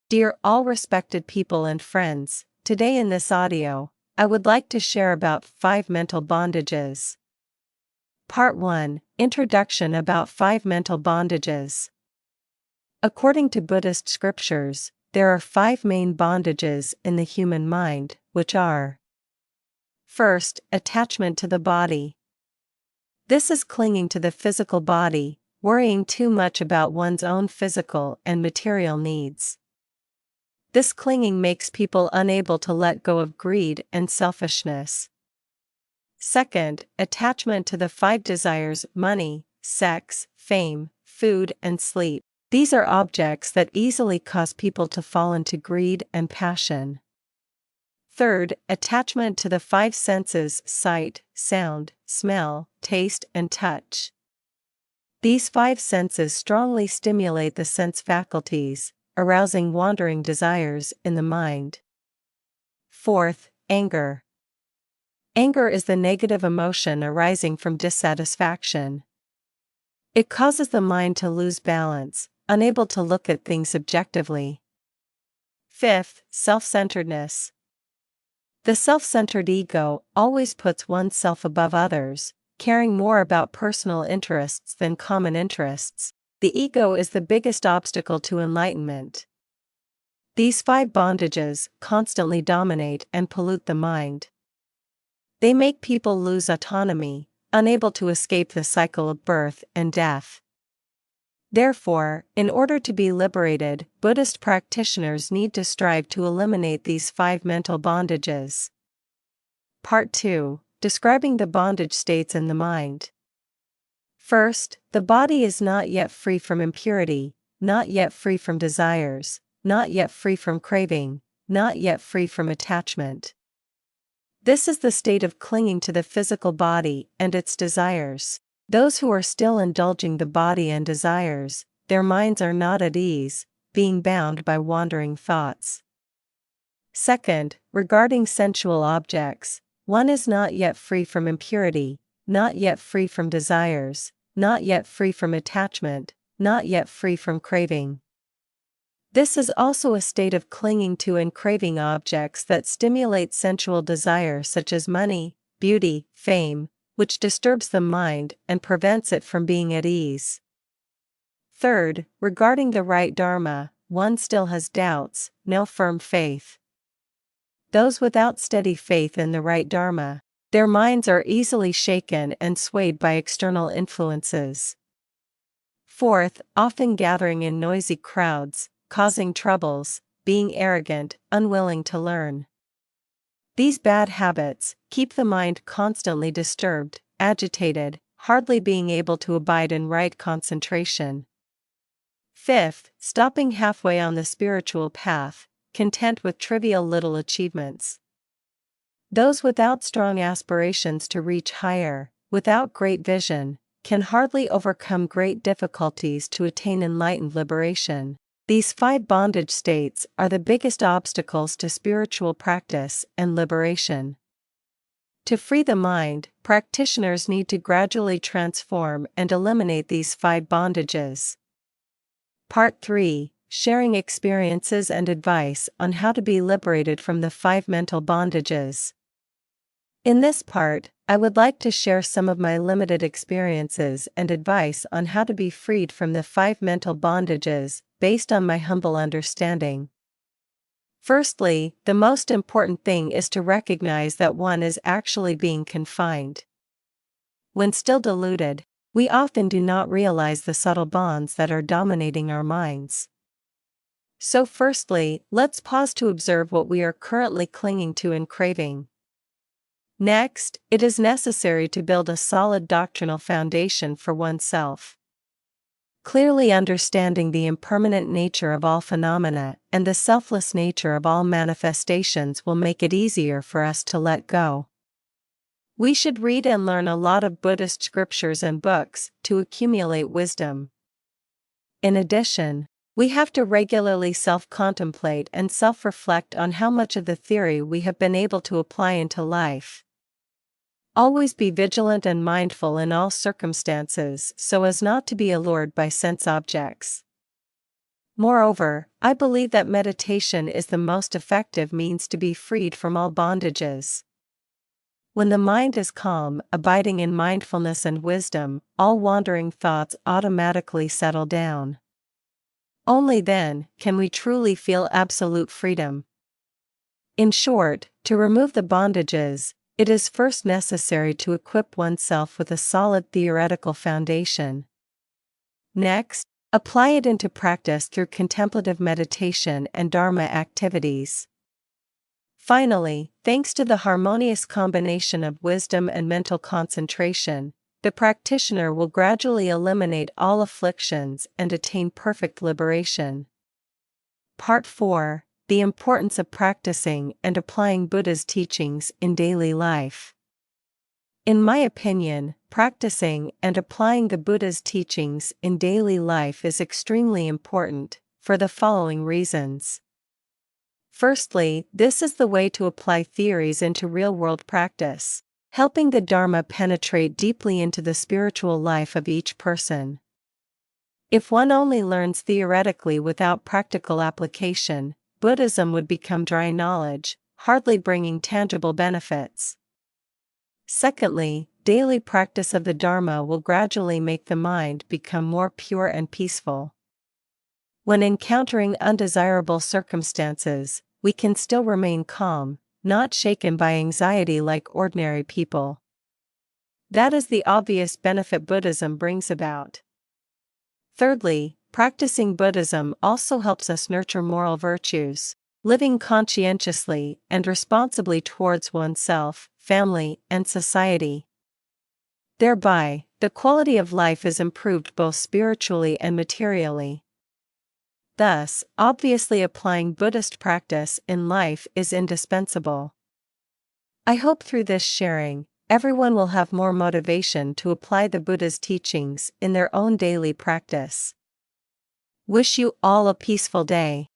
Dear all respected people and friends, today in this audio, I would like to share about 5 mental bondages. Part 1, Introduction about 5 mental bondages. According to Buddhist scriptures, there are 5 main bondages in the human mind, which are: first, attachment to the body. This is clinging to the physical body, worrying too much about one's own physical and material needs. This clinging makes people unable to let go of greed and selfishness. Second, attachment to the 5 desires: money, sex, fame, food, and sleep. These are objects that easily cause people to fall into greed and passion. Third, attachment to the 5 senses: sight, sound, smell, taste, and touch. These 5 senses strongly stimulate the sense faculties, arousing wandering desires in the mind. Fourth, anger. Anger is the negative emotion arising from dissatisfaction. It causes the mind to lose balance, unable to look at things objectively. Fifth, self-centeredness. The self-centered ego always puts oneself above others, caring more about personal interests than common interests. The ego is the biggest obstacle to enlightenment. These 5 bondages constantly dominate and pollute the mind. They make people lose autonomy, unable to escape the cycle of birth and death. Therefore, in order to be liberated, Buddhist practitioners need to strive to eliminate these 5 mental bondages. Part 2, Describing the bondage states in the mind. First, the body is not yet free from impurity, not yet free from desires, not yet free from craving, not yet free from attachment. This is the state of clinging to the physical body and its desires. Those who are still indulging the body and desires, their minds are not at ease, being bound by wandering thoughts. Second, regarding sensual objects, one is not yet free from impurity, not yet free from desires, not yet free from attachment, not yet free from craving. This is also a state of clinging to and craving objects that stimulate sensual desire, such as money, beauty, fame, which disturbs the mind and prevents it from being at ease. Third, regarding the right dharma, one still has doubts, no firm faith. Those without steady faith in the right dharma, their minds are easily shaken and swayed by external influences. Fourth, often gathering in noisy crowds, causing troubles, being arrogant, unwilling to learn. These bad habits keep the mind constantly disturbed, agitated, hardly being able to abide in right concentration. Fifth, stopping halfway on the spiritual path, content with trivial little achievements. Those without strong aspirations to reach higher, without great vision, can hardly overcome great difficulties to attain enlightened liberation. These 5 bondage states are the biggest obstacles to spiritual practice and liberation. To free the mind, practitioners need to gradually transform and eliminate these 5 bondages. Part 3, Sharing experiences and advice on how to be liberated from the 5 mental bondages. In this part, I would like to share some of my limited experiences and advice on how to be freed from the 5 mental bondages, based on my humble understanding. Firstly, the most important thing is to recognize that one is actually being confined. When still deluded, we often do not realize the subtle bonds that are dominating our minds. So firstly, let's pause to observe what we are currently clinging to and craving. Next, it is necessary to build a solid doctrinal foundation for oneself. Clearly understanding the impermanent nature of all phenomena and the selfless nature of all manifestations will make it easier for us to let go. We should read and learn a lot of Buddhist scriptures and books to accumulate wisdom. In addition, we have to regularly self-contemplate and self-reflect on how much of the theory we have been able to apply into life. Always be vigilant and mindful in all circumstances so as not to be allured by sense objects. Moreover, I believe that meditation is the most effective means to be freed from all bondages. When the mind is calm, abiding in mindfulness and wisdom, all wandering thoughts automatically settle down. Only then can we truly feel absolute freedom. In short, to remove the bondages, it is first necessary to equip oneself with a solid theoretical foundation. Next, apply it into practice through contemplative meditation and Dharma activities. Finally, thanks to the harmonious combination of wisdom and mental concentration, the practitioner will gradually eliminate all afflictions and attain perfect liberation. Part 4: The importance of practicing and applying Buddha's teachings in daily life. In my opinion, practicing and applying the Buddha's teachings in daily life is extremely important, for the following reasons. Firstly, this is the way to apply theories into real-world practice, helping the Dharma penetrate deeply into the spiritual life of each person. If one only learns theoretically without practical application, Buddhism would become dry knowledge, hardly bringing tangible benefits. Secondly, daily practice of the Dharma will gradually make the mind become more pure and peaceful. When encountering undesirable circumstances, we can still remain calm, not shaken by anxiety like ordinary people. That is the obvious benefit Buddhism brings about. Thirdly, practicing Buddhism also helps us nurture moral virtues, living conscientiously and responsibly towards oneself, family, and society. Thereby, the quality of life is improved both spiritually and materially. Thus, obviously applying Buddhist practice in life is indispensable. I hope through this sharing, everyone will have more motivation to apply the Buddha's teachings in their own daily practice. Wish you all a peaceful day.